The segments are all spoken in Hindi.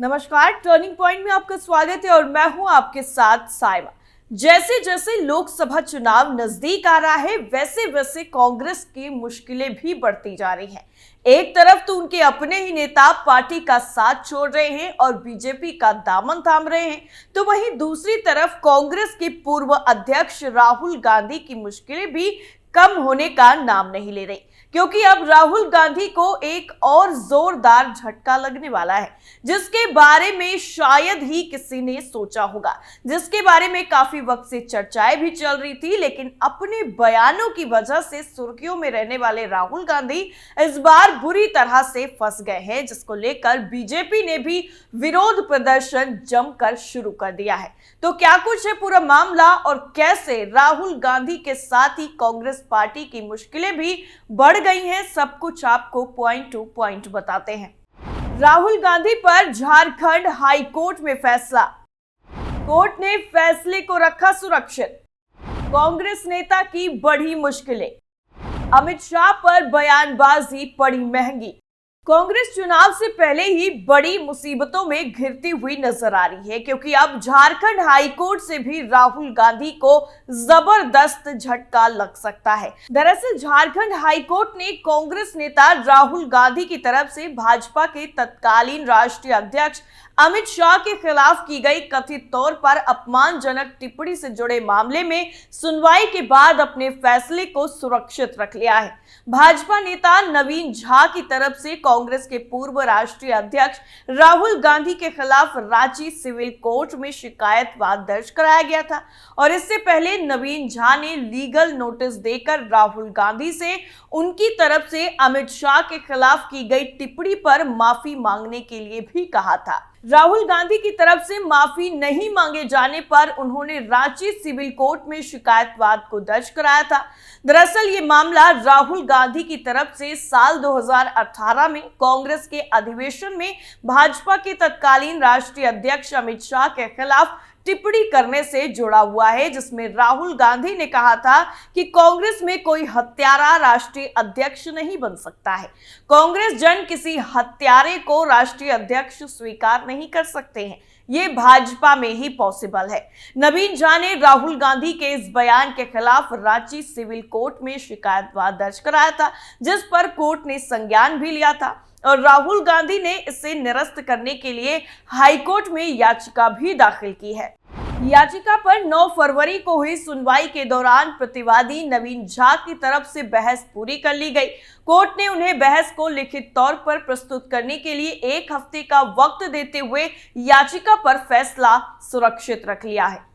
नमस्कार, टर्निंग पॉइंट में आपका स्वागत है और मैं हूं आपके साथ साइमा। जैसे जैसे लोकसभा चुनाव नजदीक आ रहा है, वैसे वैसे कांग्रेस की मुश्किलें भी बढ़ती जा रही हैं। एक तरफ तो उनके अपने ही नेता पार्टी का साथ छोड़ रहे हैं और बीजेपी का दामन थाम रहे हैं, तो वहीं दूसरी तरफ कांग्रेस के पूर्व अध्यक्ष राहुल गांधी की मुश्किलें भी कम होने का नाम नहीं ले रही, क्योंकि अब राहुल गांधी को एक और जोरदार झटका लगने वाला है, जिसके बारे में शायद ही किसी ने सोचा होगा, जिसके बारे में काफी वक्त से चर्चाएं भी चल रही थी। लेकिन अपने बयानों की वजह से सुर्खियों में रहने वाले राहुल गांधी इस बार बुरी तरह से फंस गए हैं, जिसको लेकर बीजेपी ने भी विरोध प्रदर्शन जमकर शुरू कर दिया है। तो क्या कुछ है पूरा मामला और कैसे राहुल गांधी के साथ ही कांग्रेस पार्टी की मुश्किलें भी बढ़ गई हैं, सब कुछ आपको पॉइंट टू पॉइंट बताते हैं। राहुल गांधी पर झारखंड हाई कोर्ट में फैसला। कोर्ट ने फैसले को रखा सुरक्षित। कांग्रेस नेता की बढ़ी मुश्किलें। अमित शाह पर बयानबाजी पड़ी महंगी। कांग्रेस चुनाव से पहले ही बड़ी मुसीबतों में घिरती हुई नजर आ रही है, क्योंकि अब झारखंड हाई कोर्ट से भी राहुल गांधी को जबरदस्त झटका लग सकता है। दरअसल झारखंड हाई कोर्ट ने कांग्रेस नेता राहुल गांधी की तरफ से भाजपा के तत्कालीन राष्ट्रीय अध्यक्ष अमित शाह के खिलाफ की गई कथित तौर पर अपमानजनक टिप्पणी से जुड़े मामले में सुनवाई के बाद अपने फैसले को सुरक्षित रख लिया है। भाजपा नेता नवीन झा की तरफ से कांग्रेस के पूर्व राष्ट्रीय अध्यक्ष राहुल गांधी के खिलाफ रांची सिविल कोर्ट में शिकायतवाद दर्ज कराया गया था और इससे पहले नवीन झा ने लीगल नोटिस देकर राहुल गांधी से उनकी तरफ से अमित शाह के खिलाफ की गई टिप्पणी पर माफी मांगने के लिए भी कहा था। राहुल गांधी की तरफ से माफी नहीं मांगे जाने पर उन्होंने रांची सिविल कोर्ट में शिकायतवाद को दर्ज कराया था। दरअसल ये मामला राहुल गांधी की तरफ से साल 2018 में कांग्रेस के अधिवेशन में भाजपा के तत्कालीन राष्ट्रीय अध्यक्ष अमित शाह के खिलाफ टिप्पणी करने से जुड़ा हुआ है, जिसमें राहुल गांधी ने कहा था कि कांग्रेस में कोई हत्यारा राष्ट्रीय अध्यक्ष नहीं बन सकता है। कांग्रेस जन किसी हत्यारे को राष्ट्रीय अध्यक्ष स्वीकार नहीं कर सकते हैं, ये भाजपा में ही पॉसिबल है। नवीन झा ने राहुल गांधी के इस बयान के खिलाफ रांची सिविल कोर्ट में शिकायतवाद दर्ज कराया था, जिस पर कोर्ट ने संज्ञान भी लिया था और राहुल गांधी ने इसे निरस्त करने के लिए हाईकोर्ट में याचिका भी दाखिल की है। याचिका पर 9 फरवरी को हुई सुनवाई के दौरान प्रतिवादी नवीन झा की तरफ से बहस पूरी कर ली गई। कोर्ट ने उन्हें बहस को लिखित तौर पर प्रस्तुत करने के लिए 1 हफ्ते का वक्त देते हुए याचिका पर फैसला सुरक्षित रख लिया है।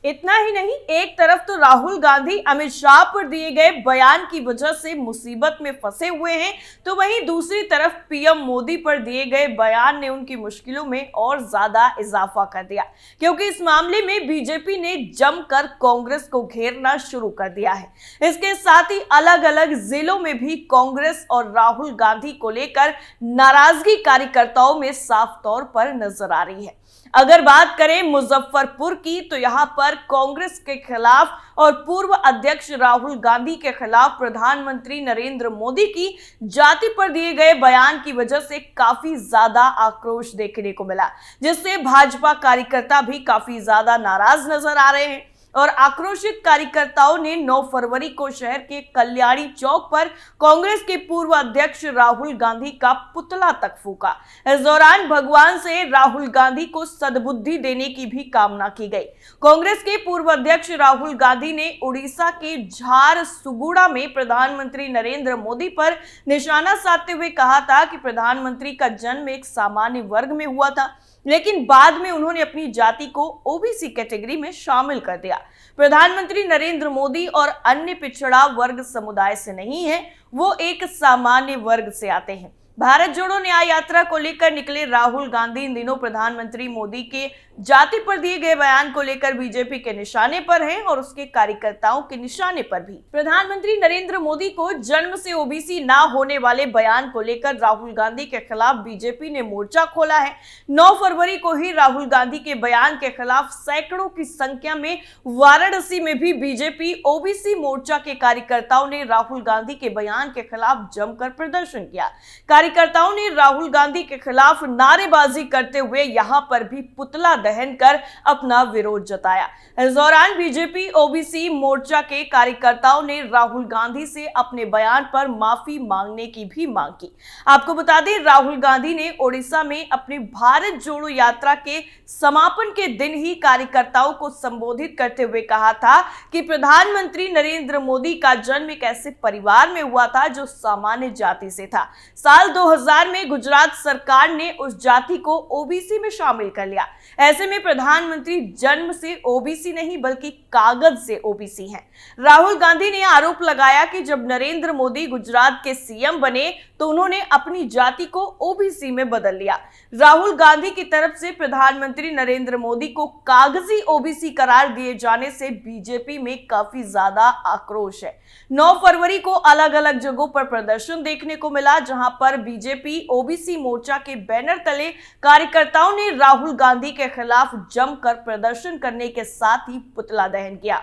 इतना ही नहीं, एक तरफ तो राहुल गांधी अमित शाह पर दिए गए बयान की वजह से मुसीबत में फंसे हुए हैं, तो वहीं दूसरी तरफ पीएम मोदी पर दिए गए बयान ने उनकी मुश्किलों में और ज्यादा इजाफा कर दिया, क्योंकि इस मामले में बीजेपी ने जमकर कांग्रेस को घेरना शुरू कर दिया है। इसके साथ ही अलग अलग जिलों में भी कांग्रेस और राहुल गांधी को लेकर नाराजगी कार्यकर्ताओं में साफ तौर पर नजर आ रही है। अगर बात करें मुजफ्फरपुर की, तो यहां पर कांग्रेस के खिलाफ और पूर्व अध्यक्ष राहुल गांधी के खिलाफ प्रधानमंत्री नरेंद्र मोदी की जाति पर दिए गए बयान की वजह से काफी ज्यादा आक्रोश देखने को मिला, जिससे भाजपा कार्यकर्ता भी काफी ज्यादा नाराज नजर आ रहे हैं और आक्रोशित कार्यकर्ताओं ने 9 फरवरी को शहर के कल्याणी चौक पर कांग्रेस के पूर्व अध्यक्ष राहुल गांधी का पुतला तक फूका। इस दौरान भगवान से राहुल गांधी को सद्बुद्धि देने की भी कामना की गई। कांग्रेस के पूर्व अध्यक्ष राहुल गांधी ने उड़ीसा के झारसुगुड़ा में प्रधानमंत्री नरेंद्र मोदी पर निशाना साधते हुए कहा था कि प्रधानमंत्री का जन्म एक सामान्य वर्ग में हुआ था, लेकिन बाद में उन्होंने अपनी जाति को ओबीसी कैटेगरी में शामिल कर दिया। प्रधानमंत्री नरेंद्र मोदी और अन्य पिछड़ा वर्ग समुदाय से नहीं है, वो एक सामान्य वर्ग से आते हैं। भारत जोड़ो न्याय यात्रा को लेकर निकले राहुल गांधी इन दिनों प्रधानमंत्री मोदी के जाति पर दिए गए बयान को लेकर बीजेपी के निशाने पर है और उसके कार्यकर्ताओं के निशाने पर भी। प्रधानमंत्री नरेंद्र मोदी को जन्म से ओबीसी ना होने वाले बयान को लेकर राहुल गांधी के खिलाफ बीजेपी ने मोर्चा खोला है। 9 फरवरी को ही राहुल गांधी के बयान के खिलाफ सैकड़ों की संख्या में वाराणसी में भी बीजेपी ओबीसी मोर्चा के कार्यकर्ताओं ने राहुल गांधी के बयान के खिलाफ जमकर प्रदर्शन किया। कार्यकर्ताओं ने राहुल गांधी के खिलाफ नारेबाजी करते हुए यहां पर भी पुतला दहन कर अपना विरोध जताया। इस दौरान बीजेपी ओबीसी मोर्चा के कार्यकर्ताओं ने राहुल गांधी से अपने बयान पर माफी मांगने की भी मांग की। आपको बता दें, राहुल गांधी ने ओडिशा में अपनी भारत जोड़ो यात्रा के समापन के दिन ही कार्यकर्ताओं को संबोधित करते हुए कहा था कि प्रधानमंत्री नरेंद्र मोदी का जन्म एक ऐसे परिवार में हुआ था जो सामान्य जाति से था। साल 2000 में गुजरात सरकार ने उस जाति को ओबीसी में शामिल कर लिया। ऐसे में प्रधानमंत्री जन्म से ओबीसी नहीं बल्कि कागज से ओबीसी हैं। राहुल गांधी ने आरोप लगाया कि जब नरेंद्र मोदी गुजरात के सीएम बने तो उन्होंने अपनी जाति को ओबीसी में बदल लिया। राहुल गांधी की तरफ से प्रधानमंत्री नरेंद्र मोदी को कागजी ओबीसी करार दिए जाने से बीजेपी में काफी ज्यादा आक्रोश है। 9 फरवरी को अलग अलग जगहों पर प्रदर्शन देखने को मिला, जहां पर बीजेपी ओबीसी मोर्चा के बैनर तले कार्यकर्ताओं ने राहुल गांधी के खिलाफ जमकर प्रदर्शन करने के साथ ही पुतला दहन किया।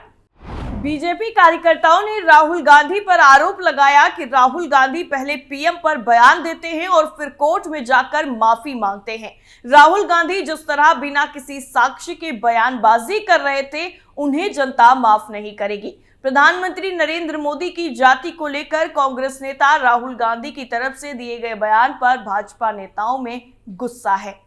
बीजेपी कार्यकर्ताओं ने राहुल गांधी पर आरोप लगाया कि राहुल गांधी पहले पीएम पर बयान देते हैं और फिर कोर्ट में जाकर माफी मांगते हैं। राहुल गांधी जिस तरह बिना किसी साक्ष्य के बयानबाजी कर रहे थे, उन्हें जनता माफ नहीं करेगी। प्रधानमंत्री नरेंद्र मोदी की जाति को लेकर कांग्रेस नेता राहुल गांधी की तरफ से दिए गए बयान पर भाजपा नेताओं में गुस्सा है।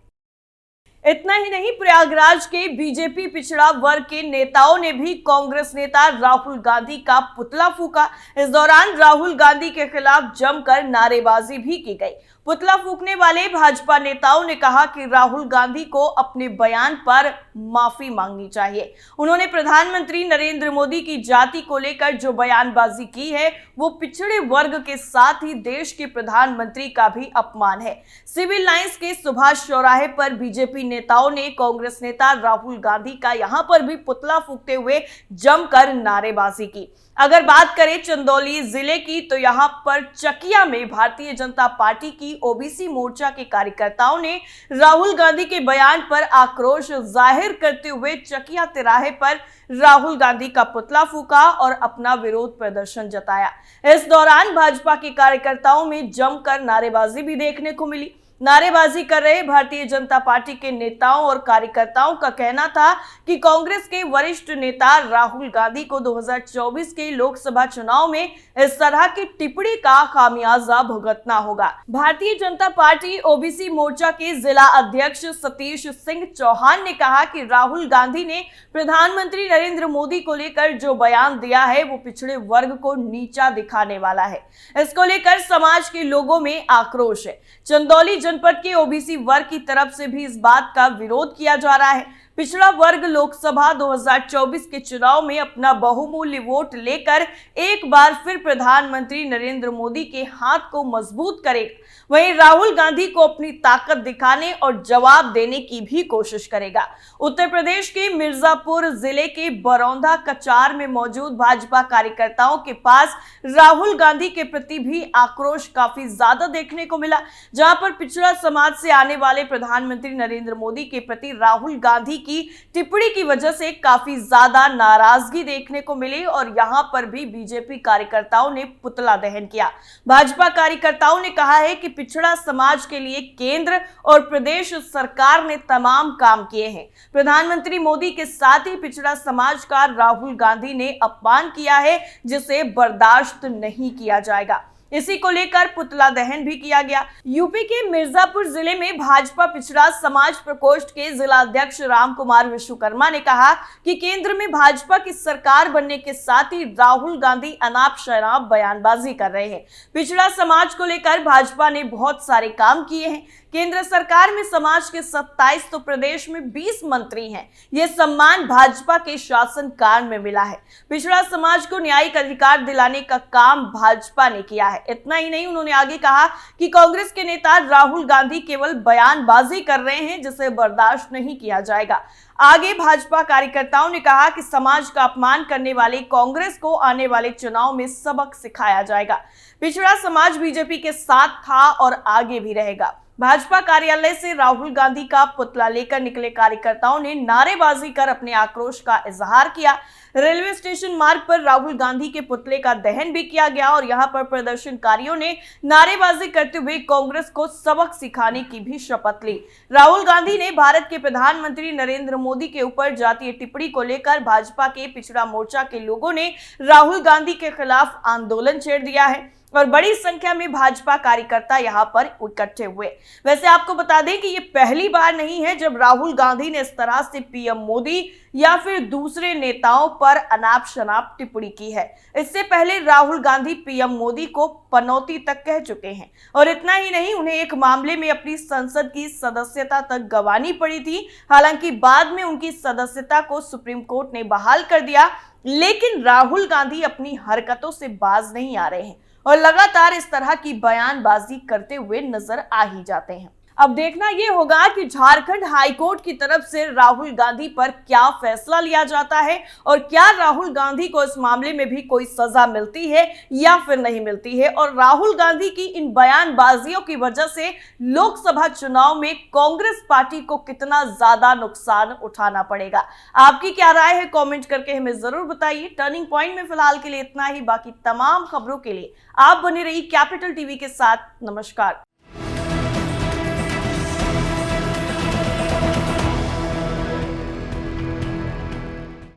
इतना ही नहीं, प्रयागराज के बीजेपी पिछड़ा वर्ग के नेताओं ने भी कांग्रेस नेता राहुल गांधी का पुतला फूका। इस दौरान राहुल गांधी के खिलाफ जमकर नारेबाजी भी की गई। पुतला फूकने वाले भाजपा नेताओं ने कहा कि राहुल गांधी को अपने बयान पर माफी मांगनी चाहिए। उन्होंने प्रधानमंत्री नरेंद्र मोदी की जाति को लेकर जो बयानबाजी की है वो पिछड़े वर्ग के साथ ही देश के प्रधानमंत्री का भी अपमान है। सिविल लाइंस के सुभाष चौराहे पर बीजेपी नेताओं ने कांग्रेस नेता राहुल गांधी का यहां पर भी पुतला फूकते हुए जमकर नारेबाजी की। अगर बात करें चंदौली जिले की, तो यहां पर चकिया में भारतीय जनता पार्टी की ओबीसी मोर्चा के कार्यकर्ताओं ने राहुल गांधी के बयान पर आक्रोश जाहिर करते हुए चकिया तिराहे पर राहुल गांधी का पुतला फूका और अपना विरोध प्रदर्शन जताया। इस दौरान भाजपा के कार्यकर्ताओं में जमकर नारेबाजी भी देखने को मिली। नारेबाजी कर रहे भारतीय जनता पार्टी के नेताओं और कार्यकर्ताओं का कहना था कि कांग्रेस के वरिष्ठ नेता राहुल गांधी को 2024 के लोकसभा चुनाव में इस तरह की टिप्पणी का खामियाजा भुगतना होगा। भारतीय जनता पार्टी ओबीसी मोर्चा के जिला अध्यक्ष सतीश सिंह चौहान ने कहा कि राहुल गांधी ने प्रधानमंत्री नरेंद्र मोदी को लेकर जो बयान दिया है वो पिछड़े वर्ग को नीचा दिखाने वाला है। इसको लेकर समाज के लोगों में आक्रोश है। चंदौली जनपद के ओबीसी वर्ग की तरफ से भी इस बात का विरोध किया जा रहा है। पिछड़ा वर्ग लोकसभा 2024 के चुनाव में अपना बहुमूल्य वोट लेकर एक बार फिर प्रधानमंत्री नरेंद्र मोदी के हाथ को मजबूत करेगा। वहीं राहुल गांधी को अपनी ताकत दिखाने और जवाब देने की भी कोशिश करेगा। उत्तर प्रदेश के मिर्जापुर जिले के बरौंधा कचार में मौजूद भाजपा कार्यकर्ताओं के पास राहुल गांधी के प्रति भी आक्रोश काफी ज्यादा देखने को मिला, जहां पर पिछड़ा समाज से आने वाले प्रधानमंत्री नरेंद्र मोदी के प्रति राहुल गांधी की टिप्पणी की वजह से काफी ज्यादा नाराजगी देखने को मिली और यहां पर भी बीजेपी कार्यकर्ताओं ने पुतला दहन किया। भाजपा कार्यकर्ताओं ने कहा है कि पिछड़ा समाज के लिए केंद्र और प्रदेश सरकार ने तमाम काम किए हैं। प्रधानमंत्री मोदी के साथ ही पिछड़ा समाज का राहुल गांधी ने अपमान किया है, जिसे बर्दाश्त नहीं किया जाएगा। इसी को लेकर पुतला दहन भी किया गया। यूपी के मिर्जापुर जिले में भाजपा पिछड़ा समाज प्रकोष्ठ के जिला अध्यक्ष राम कुमार विश्वकर्मा ने कहा कि केंद्र में भाजपा की सरकार बनने के साथ ही राहुल गांधी अनाप शनाप बयानबाजी कर रहे हैं। पिछड़ा समाज को लेकर भाजपा ने बहुत सारे काम किए हैं। केंद्र सरकार में समाज के 27 तो प्रदेश में 20 मंत्री हैं। यह सम्मान भाजपा के शासनकाल में मिला है। पिछड़ा समाज को न्यायिक अधिकार दिलाने का काम भाजपा ने किया है। इतना ही नहीं, उन्होंने आगे कहा कि कांग्रेस के नेता राहुल गांधी केवल बयानबाजी कर रहे हैं, जिसे बर्दाश्त नहीं किया जाएगा। आगे भाजपा कार्यकर्ताओं ने कहा कि समाज का अपमान करने वाले कांग्रेस को आने वाले चुनाव में सबक सिखाया जाएगा। पिछड़ा समाज बीजेपी के साथ था और आगे भी रहेगा। भाजपा कार्यालय से राहुल गांधी का पुतला लेकर निकले कार्यकर्ताओं ने नारेबाजी कर अपने आक्रोश का इजहार किया। रेलवे स्टेशन मार्ग पर राहुल गांधी के पुतले का दहन भी किया गया और यहां पर प्रदर्शनकारियों ने नारेबाजी करते हुए कांग्रेस को सबक सिखाने की भी शपथ ली। राहुल गांधी ने भारत के प्रधानमंत्री नरेंद्र मोदी के ऊपर जातीय टिप्पणी को लेकर भाजपा के पिछड़ा मोर्चा के लोगों ने राहुल गांधी के खिलाफ आंदोलन छेड़ दिया है और बड़ी संख्या में भाजपा कार्यकर्ता यहां पर इकट्ठे हुए। वैसे आपको बता दें कि ये पहली बार नहीं है जब राहुल गांधी ने इस तरह से पीएम मोदी या फिर दूसरे नेताओं पर अनाप शनाप टिप्पणी की है। इससे पहले राहुल गांधी पीएम मोदी को पनौती तक कह चुके हैं और इतना ही नहीं, उन्हें एक मामले में अपनी संसद की सदस्यता तक गंवानी पड़ी थी। हालांकि बाद में उनकी सदस्यता को सुप्रीम कोर्ट ने बहाल कर दिया, लेकिन राहुल गांधी अपनी हरकतों से बाज नहीं आ रहे हैं और लगातार इस तरह की बयानबाजी करते हुए नजर आ ही जाते हैं। अब देखना यह होगा कि झारखंड हाईकोर्ट की तरफ से राहुल गांधी पर क्या फैसला लिया जाता है और क्या राहुल गांधी को इस मामले में भी कोई सजा मिलती है या फिर नहीं मिलती है, और राहुल गांधी की इन बयानबाजियों की वजह से लोकसभा चुनाव में कांग्रेस पार्टी को कितना ज्यादा नुकसान उठाना पड़ेगा। आपकी क्या राय है, कमेंट करके हमें जरूर बताइए। टर्निंग पॉइंट में फिलहाल के लिए इतना ही। बाकी तमाम खबरों के लिए आप बने रहिए कैपिटल टीवी के साथ। नमस्कार।